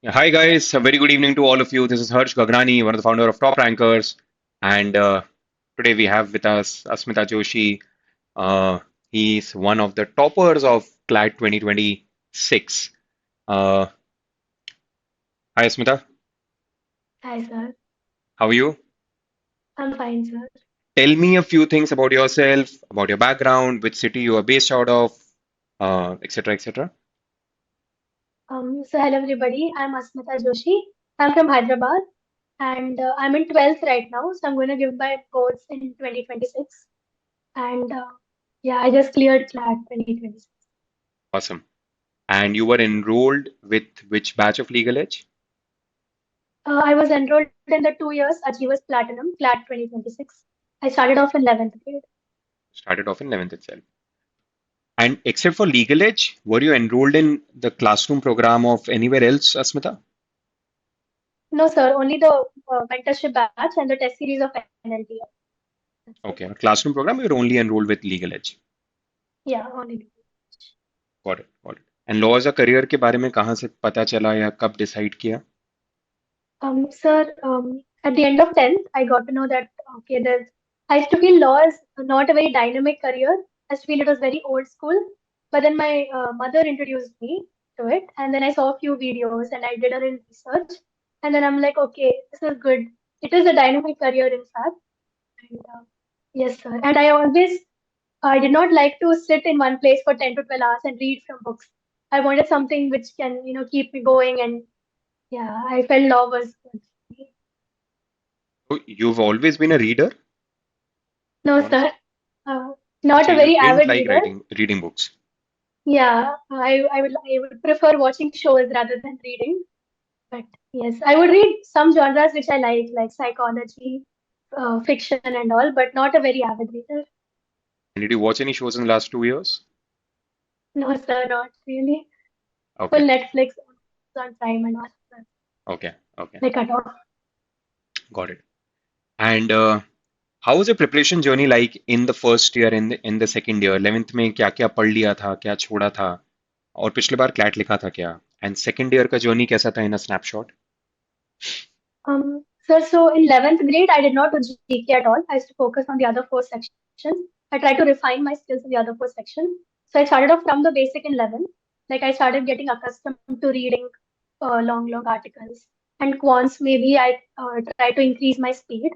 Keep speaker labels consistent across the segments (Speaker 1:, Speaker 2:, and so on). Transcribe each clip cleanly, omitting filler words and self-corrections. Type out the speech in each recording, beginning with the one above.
Speaker 1: Yeah, hi guys, a very good evening to all of you. This is Harsh Gagrani, one of the founder of Top Rankers, and today we have with us Asmita Joshi. Uh, he's one of the toppers of CLAT 2026. Uh, Hi Asmita,
Speaker 2: Hi, sir.
Speaker 1: how are you?
Speaker 2: I'm fine, sir.
Speaker 1: Tell me a few things about yourself, about your background, which city you are based out of, etc., etc.
Speaker 2: So hello everybody. I'm Asmita Joshi. I'm from Hyderabad and I'm in 12th right now. So I'm going to give my boards in 2026. And yeah, I just cleared CLAT 2026.
Speaker 1: Awesome. And you were enrolled with which batch of Legal Edge?
Speaker 2: I was enrolled in the 2 years Achievers Platinum CLAT 2026. I started off in 11th grade.
Speaker 1: Started off in 11th itself. And except for Legal Edge, were you enrolled in the classroom program of anywhere else, Asmita?
Speaker 2: No, sir, only the mentorship batch and the test series of NLT. That's it.
Speaker 1: Okay, classroom program, you're only enrolled with Legal Edge.
Speaker 2: Yeah, only.
Speaker 1: Got it, got it. And law as a career के बारे में कहाँ से पता चला या कब decide किया?
Speaker 2: Sir, at the end of 10th, I got to know that, okay, I used to feel law is not a very dynamic career. I used to feel it was very old school. But then my mother introduced me to it, and then I saw a few videos and I did a little research. And then I'm like, okay, this is good. It is a dynamic career, in fact. And yes, sir. And I did not like to sit in one place for 10 to 12 hours and read from books. I wanted something which can, keep me going. And yeah, I felt law was good.
Speaker 1: So you've always been a reader,
Speaker 2: No,
Speaker 1: honest?
Speaker 2: sir. Uh, Not a
Speaker 1: So you
Speaker 2: very
Speaker 1: didn't
Speaker 2: avid
Speaker 1: like
Speaker 2: reader.
Speaker 1: reading books.
Speaker 2: Yeah, I would prefer watching shows rather than reading. But yes, I would read some genres which I like psychology, fiction, and all, but not a very avid reader.
Speaker 1: And did you watch any shows in the last 2 years?
Speaker 2: No, sir, not really. Full
Speaker 1: Okay,
Speaker 2: Netflix, on Prime, and all.
Speaker 1: okay, okay,
Speaker 2: They cut off.
Speaker 1: got it. And how was your preparation journey like in the first year, in the second year? 11th में क्या क्या पढ़ लिया था, क्या छोड़ा था, और पिछले बार क्लैट लिखा था क्या? एंड सेकंड ईयर का जर्नी कैसा था in a snapshot?
Speaker 2: Sir, so in 11th grade, I did not do GK at all. I used to focus on the other four sections. I tried to refine my skills in the other four sections. So I started off from the basic in 11th. Like I started getting accustomed to reading long articles. And quants, maybe I tried to increase my speed.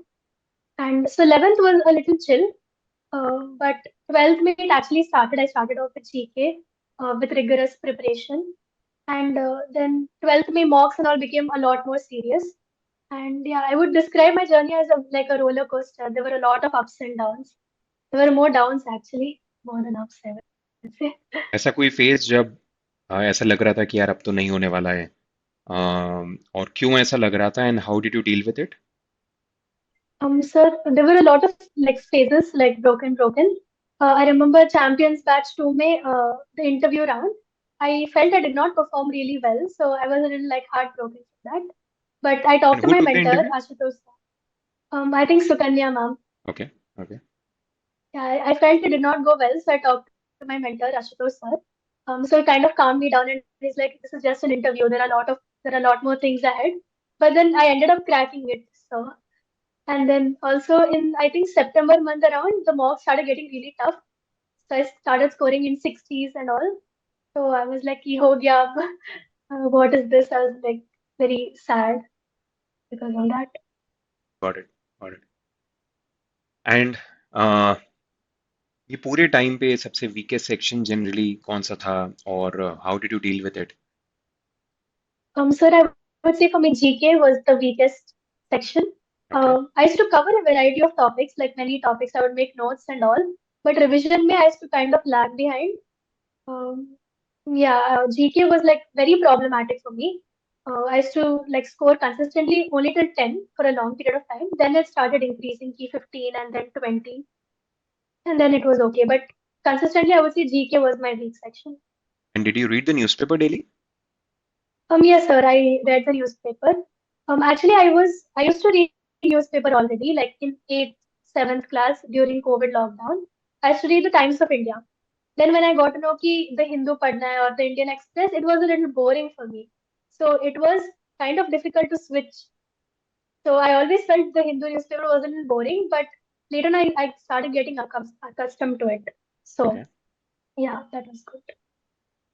Speaker 2: And so 11th was a little chill. But 12th, it actually started. I started off with GK with rigorous preparation. And then 12th May mocks and all became a lot more serious. And yeah, I would describe my journey as like a roller coaster. There were a lot of ups and downs. There were more downs actually, more than ups, I would say.
Speaker 1: ऐसा कोई phase जब ऐसा लग रहा था कि यार अब तो नहीं होने वाला है, और क्यों ऐसा लग रहा था, and how did you deal with it?
Speaker 2: Sir, there were a lot of like phases, like broken. I remember Champions Batch 2 May, the interview round. I felt I did not perform really well, so I was a little like heartbroken for that. But I
Speaker 1: And
Speaker 2: talked to
Speaker 1: who
Speaker 2: my
Speaker 1: took the
Speaker 2: mentor,
Speaker 1: interview?
Speaker 2: Ashutosh. I think Sukanya ma'am.
Speaker 1: Okay, okay.
Speaker 2: Yeah, I felt it did not go well, so I talked to my mentor, Ashutosh sir. So he kind of calmed me down and he's like, "This is just an interview. There are a lot more things ahead." But then I ended up cracking it. So, and then also in I think September month around, the mocks started getting really tough. So I started scoring in 60s and all. So I was like, "Ye ho gaya ab." What is this?" I was like very sad because of that.
Speaker 1: Got it, got it. And ये पूरे time पे सबसे weakest section generally कौन सा था, और how did you deal with it?
Speaker 2: Sir, I would say for me, GK was the weakest section.
Speaker 1: Okay.
Speaker 2: I used to cover a variety of topics, like many topics. I would make notes and all, but revision, I used to kind of lag behind. Um, yeah, GK was like very problematic for me. I used to like score consistently only till 10 for a long period of time. Then it started increasing key 15 and then 20, and then it was okay. But consistently, I would say GK was my weak section.
Speaker 1: And did you read the newspaper daily?
Speaker 2: Yes, sir. I read the newspaper. Actually, I used to read newspaper already, like in eighth, seventh class during COVID lockdown. I used to read the Times of India. Then when I got to know कि the Hindu पढ़ना है or the Indian Express, it was a little boring for me. So it was kind of difficult to switch. So I always felt the Hindu newspaper was a little boring, but later on I started getting accustomed to it.
Speaker 1: Okay.
Speaker 2: So yeah, that was good.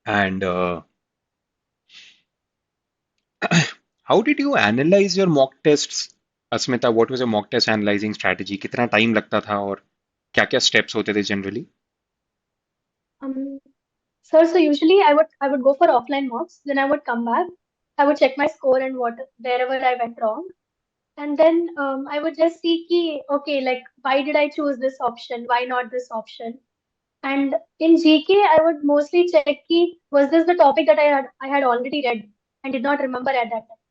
Speaker 1: And how did you analyze your mock tests, Asmita? What was your mock test analyzing strategy? कितना time लगता था और क्या-क्या steps होते थे generally?
Speaker 2: Um, so usually I would go for offline mocks, then I would come back, I would check my score and what wherever I went wrong. And then I would just see ki, okay, like why did I choose this option? Why not this option? And in GK, I would mostly check ki, was this the topic that I had already read and did not remember at that time?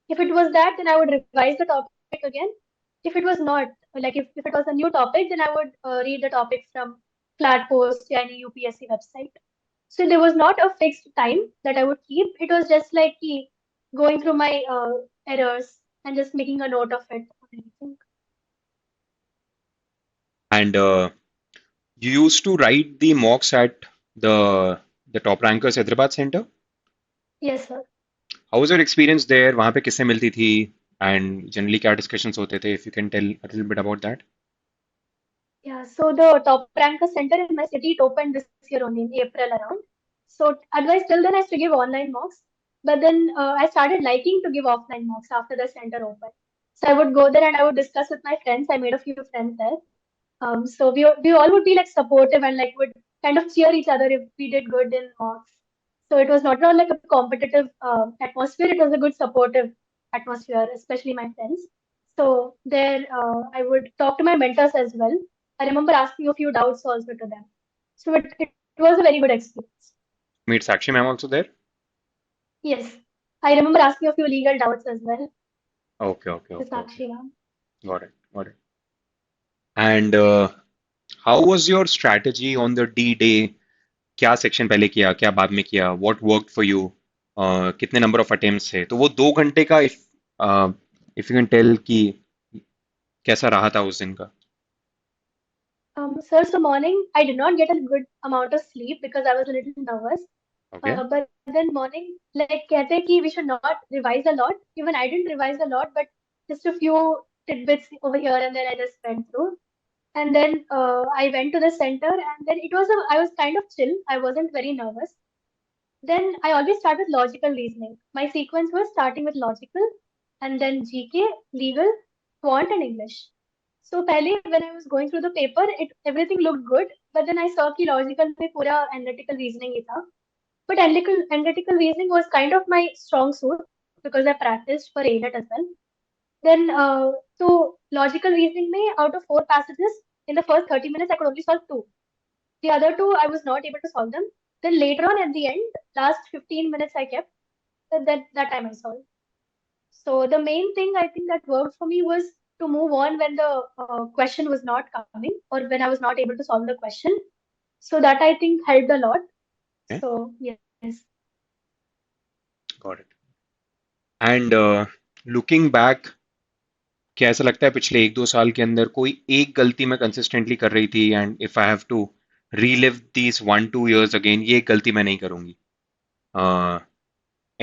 Speaker 2: If it was that, then I would revise the topic again. If it was not, like if it was a new topic, then I would read the topic from CLAT post or any UPSC website. So there was not a fixed time that I would keep. It was just like going through my errors and just making a note of it or anything.
Speaker 1: And you used to write the mocks at the the Top Rankers Hyderabad Center.
Speaker 2: Yes, sir.
Speaker 1: How was your experience there? वहाँ पे किससे मिलती थी? And generally क्या discussions होते थे? If you can tell a little bit about that.
Speaker 2: Yeah, so the top ranker center in my city, it opened this year only in April around. So advice till then I used to give online mocks, but then I started liking to give offline mocks after the center opened. So I would go there and I would discuss with my friends. I made a few friends there. So we all would be like supportive and like would kind of cheer each other if we did good in mocks. So it was not at all like a competitive atmosphere. It was a good supportive atmosphere, especially my friends. So there, I would talk to my mentors as well. I remember asking a few doubts also to them. So it was a very good experience.
Speaker 1: Meet Sakshi ma'am also there?
Speaker 2: Yes, I remember asking a few legal doubts as well
Speaker 1: Okay, okay,
Speaker 2: to
Speaker 1: okay, okay.
Speaker 2: Sakshi ma'am.
Speaker 1: Got it, got it. And how was your strategy on the D day? क्या section पहले किया क्या बाद में किया what worked for you कितने number of attempts थे तो वो 2 घंटे का इफ यू कैन टेल कि कैसा रहा था उस दिन का
Speaker 2: Sir, so morning, I did not get a good amount of sleep because I was a little nervous.
Speaker 1: Okay
Speaker 2: But then morning, like कहते हैं कि we should not revise a lot. Even I didn't revise a lot, but just a few tidbits over here and there I just went through. And then I went to the center, and then I was kind of chill. I wasn't very nervous. Then I always start with logical reasoning. My sequence was starting with logical, and then GK, legal, quant, and English. So पहले when I was going through the paper, it everything looked good, but then I saw कि logical में पूरा analytical reasoning ही था. But analytical reasoning was kind of my strong suit because I practiced for ALET as well. Then, so logical reasoning में out of four passages, in the first 30 minutes, I could only solve two. The other two, I was not able to solve them. Then later on at the end, last 15 minutes I kept, that time I solved. So the main thing I think that worked for me was to move on when the question was not coming or when I was not able to solve the question. So that I think helped a lot. So yes.
Speaker 1: Got it and looking back क्या ऐसा लगता है पिछले 1-2 साल के अंदर कोई एक गलती मैं कंसिस्टेंटली कर रही थी and if I have to relive these 1-2 years again ये गलती मैं नहीं करूंगी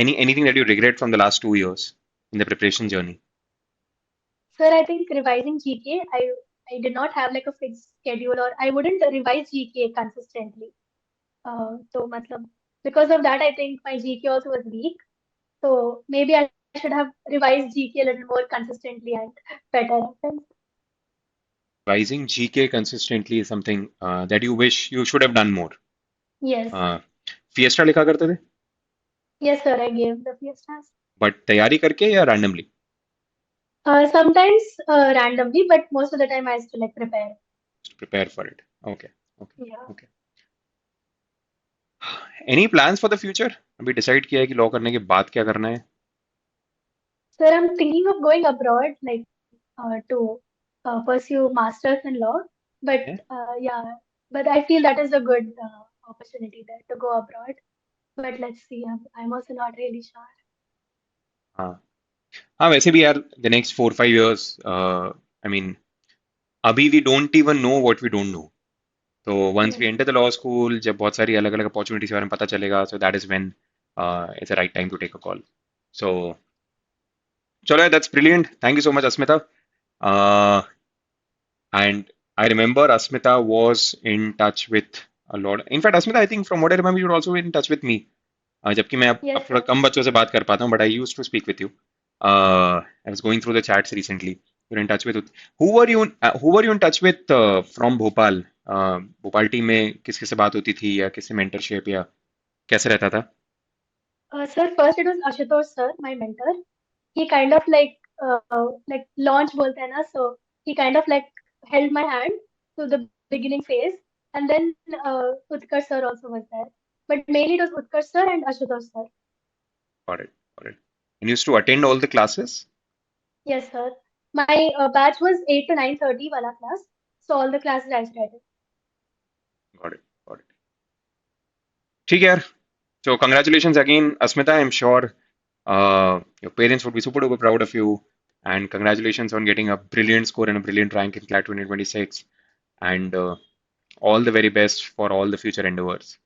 Speaker 1: anything that you regret from the last 2 years in the preparation journey
Speaker 2: Sir, I think revising GK, I did not have like a fixed schedule or I wouldn't revise GK consistently. So matlab, because of that, I think my GK also was weak. So maybe I should have revised GK a little more consistently and better.
Speaker 1: Revising GK consistently is something that you wish you should have done more.
Speaker 2: Yes.
Speaker 1: Fiesta लिखा करते थे
Speaker 2: Yes, sir, I gave the fiestas.
Speaker 1: But तैयारी करके या randomly
Speaker 2: Sometimes randomly, but most of the time I used to like prepare.
Speaker 1: to prepare for it. Okay, okay,
Speaker 2: Yeah.
Speaker 1: okay. Any plans for the future? अभी decide किया है कि law करने के बाद क्या करना है?
Speaker 2: Sir, I'm thinking of going abroad, like to pursue masters in law. But
Speaker 1: Yeah?
Speaker 2: yeah, but I feel that is a good opportunity there to go abroad. But let's see. I'm also not really sure.
Speaker 1: हाँ हाँ वैसे भी यार the next 4-5 years I mean अभी we don't even know what we don't know. तो once we
Speaker 2: Yes.
Speaker 1: enter the law school जब बहुत सारी अलग अलग opportunities के बारे में पता चलेगा so that is when it's the right time to take a call. So, chalo, that's brilliant. Thank you so much, Asmita. Uh, and I remember Asmita was in touch with a lot. In fact, Asmita, I think from what I remember, you were also in touch with me. जबकि मैं अब
Speaker 2: Yes,
Speaker 1: थोड़ा
Speaker 2: sir.
Speaker 1: कम बच्चों से बात कर पाता हूँ, but I used to speak with you. I was going through the chats recently. You're in touch with who were you in touch with from Bhopal? Bhopal team में किस किस से बात होती थी या किससे mentorship या कैसे रहता था?
Speaker 2: Sir, first it was Ashutosh sir, my mentor. He kind of like launch bolte hai na, so he kind of like held my hand to the beginning phase, and then Utkarsh sir also was there. But mainly it was Utkarsh sir and Ashutosh sir.
Speaker 1: Got it, got it. And you used to attend all the classes?
Speaker 2: Yes, sir. My batch was 8 to 9:30 wala class, so all the classes I started.
Speaker 1: Got it, got it. ठीक है यार. So congratulations again, Asmita. I'm sure your parents would be super duper proud of you. And congratulations on getting a brilliant score and a brilliant rank in CLAT 2026. And all the very best for all the future endeavors.